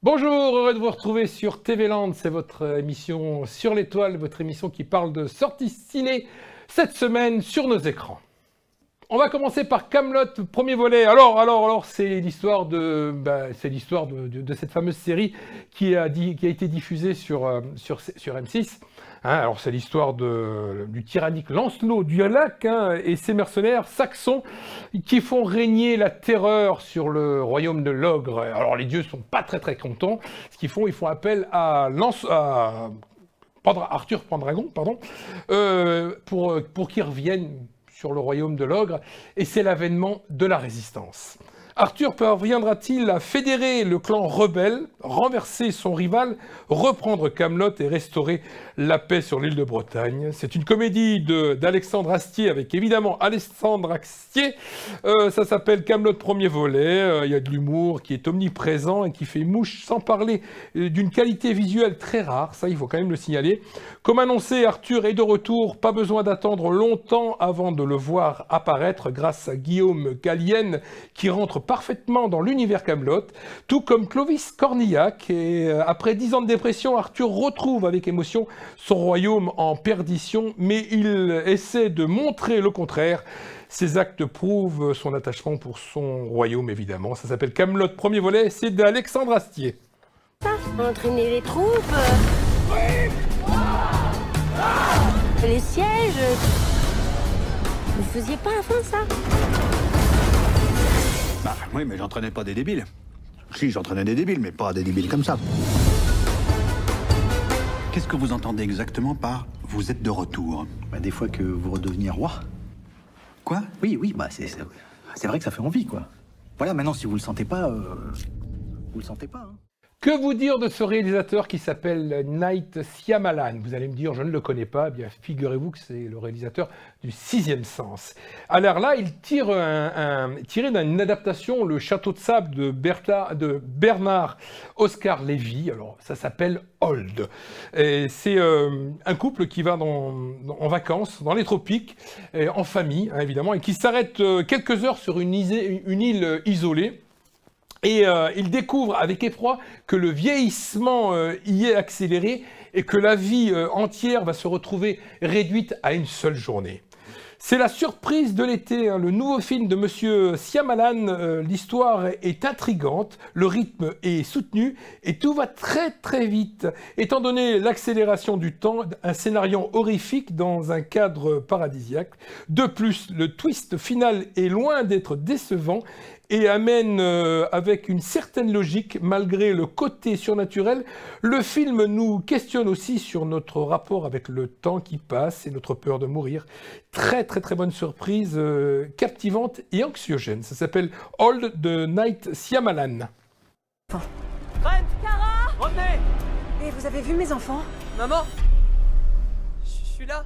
Bonjour, heureux de vous retrouver sur TV Land, c'est votre émission sur l'étoile, votre émission qui parle de sorties ciné cette semaine sur nos écrans. On va commencer par Kaamelott, premier volet. Alors, c'est l'histoire de cette fameuse série qui a été diffusée sur M6. Alors c'est l'histoire du tyrannique Lancelot du Lac et ses mercenaires saxons qui font régner la terreur sur le royaume de l'ogre. Alors les dieux sont pas très contents. Ce qu'ils font, ils font appel à Arthur Pendragon, pour qu'il revienne sur le royaume de l'ogre, et c'est l'avènement de la résistance. Arthur parviendra-t-il à fédérer le clan rebelle, renverser son rival, reprendre Kaamelott et restaurer la paix sur l'île de Bretagne? C'est une comédie d'Alexandre Astier, avec évidemment Alexandre Astier. Ça s'appelle Kaamelott premier volet. Il y a de l'humour qui est omniprésent et qui fait mouche, sans parler d'une qualité visuelle très rare. Ça, il faut quand même le signaler. Comme annoncé, Arthur est de retour. Pas besoin d'attendre longtemps avant de le voir apparaître grâce à Guillaume Gallienne, qui rentre parfaitement dans l'univers Kaamelott, tout comme Clovis Cornillac. Et après 10 ans de dépression, Arthur retrouve avec émotion son royaume en perdition, mais il essaie de montrer le contraire. Ses actes prouvent son attachement pour son royaume, évidemment. Ça s'appelle Kaamelott premier volet, c'est d'Alexandre Astier. Entraîner les troupes, les sièges. Vous faisiez pas avant ça? Bah oui, mais j'entraînais pas des débiles. Si, j'entraînais des débiles, mais pas des débiles comme ça. Qu'est-ce que vous entendez exactement par « vous êtes de retour » ? Bah, des fois que vous redeveniez roi. Quoi ? Oui, bah c'est vrai que ça fait envie, quoi. Voilà, maintenant, si vous le sentez pas, vous le sentez pas, hein. Que vous dire de ce réalisateur qui s'appelle Night Shyamalan? Vous allez me dire, je ne le connais pas. Eh bien, figurez-vous que c'est le réalisateur du Sixième Sens. Alors là, il tiré d'une adaptation, Le Château de sable de Bernard Oscar Lévy. Alors, ça s'appelle Old. C'est un couple qui va en vacances dans les tropiques, en famille, évidemment, et qui s'arrête quelques heures sur une île isolée. Et il découvre avec effroi que le vieillissement y est accéléré et que la vie entière va se retrouver réduite à une seule journée. C'est la surprise de l'été, le nouveau film de Monsieur Shyamalan. L'histoire est intrigante, le rythme est soutenu et tout va très vite. Étant donné l'accélération du temps, un scénario horrifique dans un cadre paradisiaque. De plus, le twist final est loin d'être décevant et amène avec une certaine logique, malgré le côté surnaturel. Le film nous questionne aussi sur notre rapport avec le temps qui passe et notre peur de mourir. Très bonne surprise, captivante et anxiogène. Ça s'appelle Old de Night Shyamalan. Brent, Cara, revenez. Et vous avez vu mes enfants? Maman, je suis là.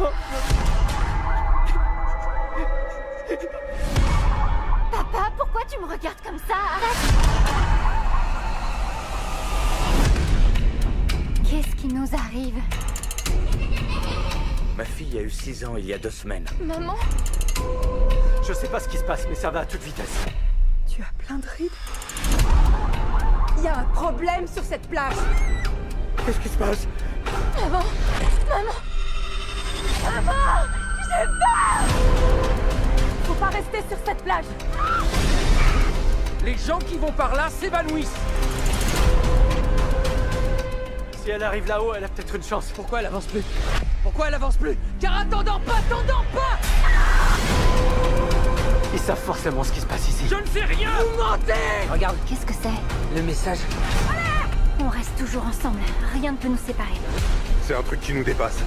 Oh. Papa, pourquoi tu me regardes comme ça? Arrête! Qu'est-ce qui nous arrive? Ma fille a eu 6 ans il y a 2 semaines. Maman? Je sais pas ce qui se passe, mais ça va à toute vitesse. Tu as plein de rides. Il y a un problème sur cette plage. Qu'est-ce qui se passe? Maman! J'ai peur! Faut pas rester sur cette plage. Les gens qui vont par là s'évanouissent. Si elle arrive là-haut, elle a peut-être une chance. Pourquoi elle avance plus? Pourquoi elle avance plus? Cara, t'endors pas! Ils savent forcément ce qui se passe ici. Je ne sais rien! Vous mentez! Regarde, Qu'est-ce que c'est? le message. On reste toujours ensemble. Rien ne peut nous séparer. C'est un truc qui nous dépasse.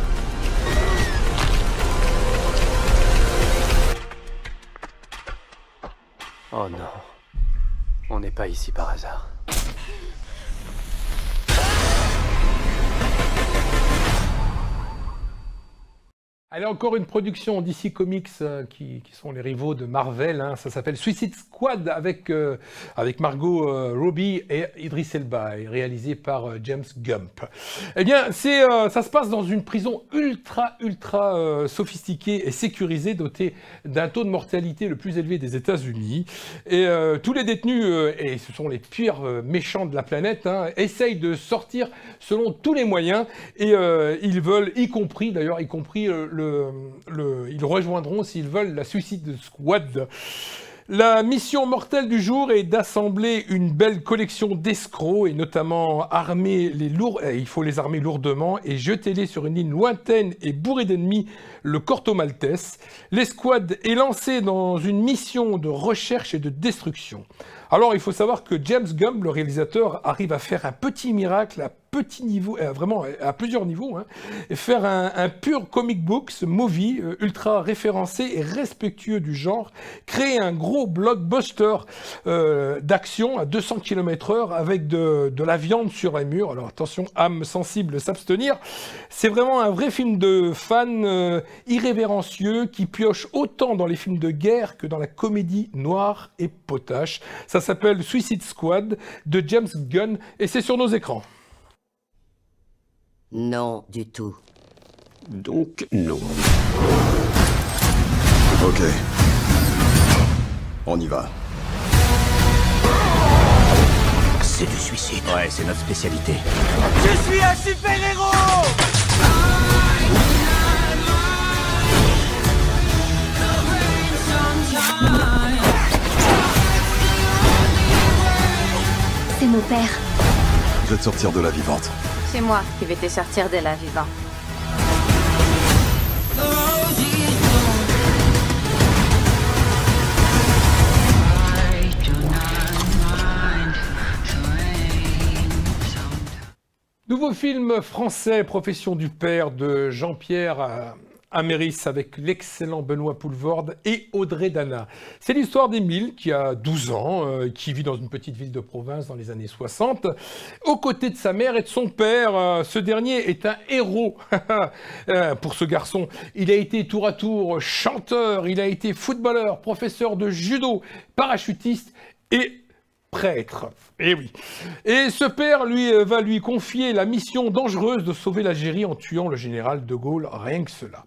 Oh non. On n'est pas ici par hasard. Allez, encore une production DC Comics qui sont les rivaux de Marvel. Hein. Ça s'appelle Suicide Squad avec Margot Robbie et Idris Elba, et réalisé par James Gunn. Eh bien, ça se passe dans une prison ultra sophistiquée et sécurisée, dotée d'un taux de mortalité le plus élevé des États-Unis. Et tous les détenus, et ce sont les pires méchants de la planète, hein, essayent de sortir selon tous les moyens. Et ils veulent, y compris ils rejoindront, s'ils veulent, la Suicide Squad. La mission mortelle du jour est d'assembler une belle collection d'escrocs et notamment il faut les armer lourdement et jeter-les sur une île lointaine et bourrée d'ennemis, le Corto Maltese. L'escouade est lancée dans une mission de recherche et de destruction. Alors, il faut savoir que James Gunn, le réalisateur, arrive à faire un petit miracle à petit niveau, vraiment à plusieurs niveaux, hein, et faire un pur comic books movie ultra référencé et respectueux du genre, créer un gros blockbuster d'action à 200 km/h avec de la viande sur les murs. Alors attention, âme sensible, s'abstenir. C'est vraiment un vrai film de fans irrévérencieux qui pioche autant dans les films de guerre que dans la comédie noire et potache. Ça s'appelle Suicide Squad de James Gunn et c'est sur nos écrans. Non, du tout. Donc, non. Ok. On y va. C'est du suicide. Ouais, c'est notre spécialité. Je suis un super-héros! C'est mon père. Je vais te sortir de la vivante. C'est moi qui vais te sortir de la vivante. Nouveau film français, Profession du père, de Jean-Pierre Améris avec l'excellent Benoît Poelvoorde et Audrey Dana. C'est l'histoire d'Émile qui a 12 ans, qui vit dans une petite ville de province dans les années 60, aux côtés de sa mère et de son père. Ce dernier est un héros pour ce garçon. Il a été tour à tour chanteur, il a été footballeur, professeur de judo, parachutiste et prêtre. Eh oui. Et ce père, va lui confier la mission dangereuse de sauver l'Algérie en tuant le général de Gaulle, rien que cela.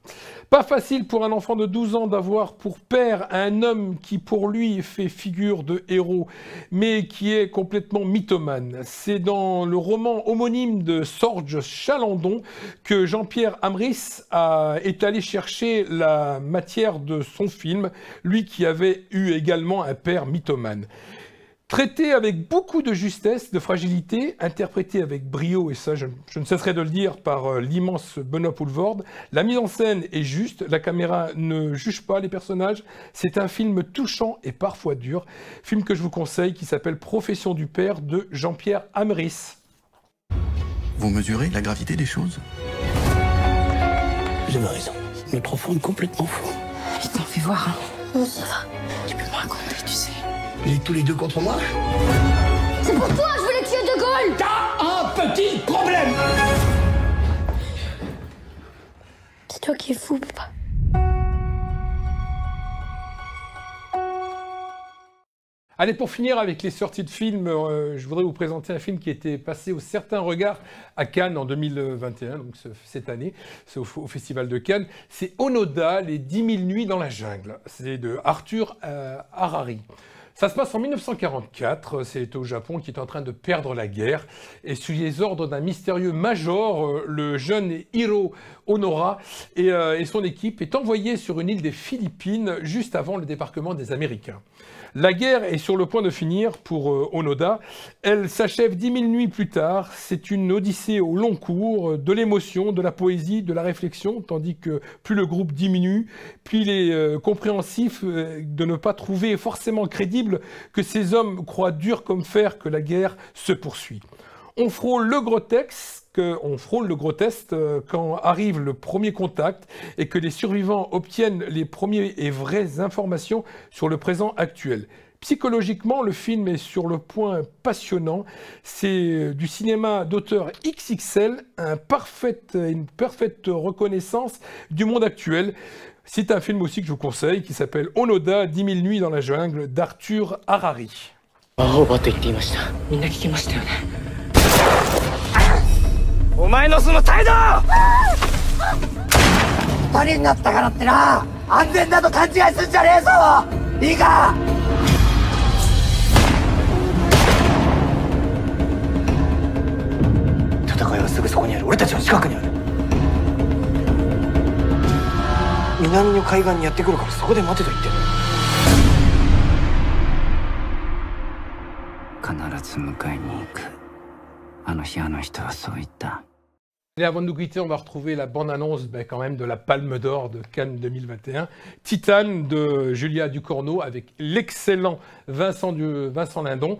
Pas facile pour un enfant de 12 ans d'avoir pour père un homme qui pour lui fait figure de héros, mais qui est complètement mythomane. C'est dans le roman homonyme de Sorge Chalandon que Jean-Pierre Améris est allé chercher la matière de son film, lui qui avait eu également un père mythomane. Traité avec beaucoup de justesse, de fragilité, interprété avec brio, et ça je ne cesserai de le dire, par l'immense Benoît Poelvoorde. La mise en scène est juste, la caméra ne juge pas les personnages. C'est un film touchant et parfois dur. Film que je vous conseille qui s'appelle Profession du père de Jean-Pierre Améris. Vous mesurez la gravité des choses? Vous avez raison. Notre enfant est complètement fou. Putain, fais voir. Hein. Ça va. Tu peux me raconter, tu sais. Vous êtes tous les deux contre moi? C'est pour toi, je voulais tuer De Gaulle! T'as un petit problème! C'est toi qui es fou, papa. Allez, pour finir avec les sorties de films, je voudrais vous présenter un film qui était passé au Certain Regard à Cannes en 2021, donc cette année, c'est au Festival de Cannes. C'est Onoda, les 10 000 nuits dans la jungle. C'est de Arthur Harari. Ça se passe en 1944, c'est au Japon qui est en train de perdre la guerre, et sous les ordres d'un mystérieux major, le jeune Hiro Honora et son équipe est envoyé sur une île des Philippines juste avant le débarquement des Américains. La guerre est sur le point de finir pour Onoda. Elle s'achève 10 000 nuits plus tard. C'est une odyssée au long cours, de l'émotion, de la poésie, de la réflexion, tandis que plus le groupe diminue, plus il est compréhensif de ne pas trouver forcément crédible que ces hommes croient dur comme fer que la guerre se poursuit. On frôle le grotesque quand arrive le premier contact et que les survivants obtiennent les premières et vraies informations sur le présent actuel. Psychologiquement, le film est sur le point passionnant. C'est du cinéma d'auteur XXL, une parfaite reconnaissance du monde actuel. C'est un film aussi que je vous conseille, qui s'appelle Onoda, 10 000 nuits dans la jungle, d'Arthur Harari. Et avant de nous quitter, on va retrouver la bande-annonce quand même de la Palme d'Or de Cannes 2021. Titane de Julia Ducournau avec l'excellent Vincent Lindon.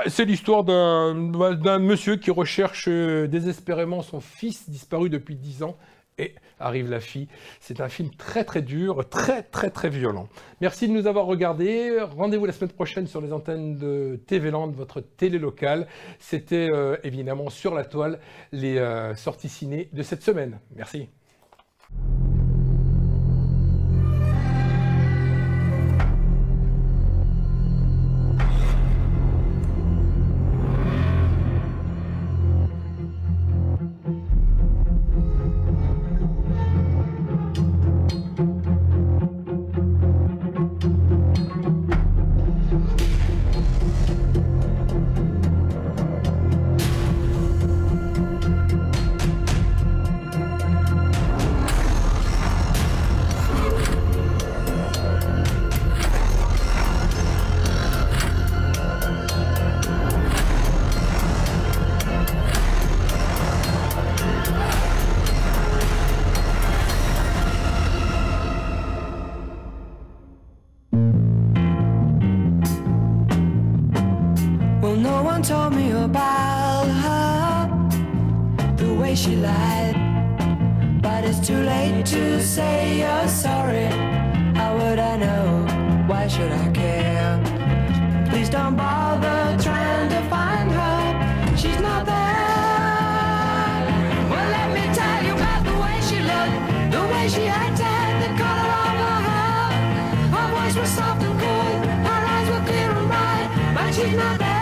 C'est l'histoire d'un monsieur qui recherche désespérément son fils disparu depuis 10 ans. Et arrive la fille. C'est un film très très dur, très violent. Merci de nous avoir regardés. Rendez-vous la semaine prochaine sur les antennes de TV Land, votre télé locale. C'était évidemment sur la toile les sorties ciné de cette semaine. Merci. Told me about her, the way she lied, but it's too late to say you're sorry. How would I know? Why should I care? Please don't bother trying to find her. She's not there. Well, let me tell you about the way she looked, the way she acted, the color of her hair. Her voice was soft and cool, her eyes were clear and bright, but she's not there.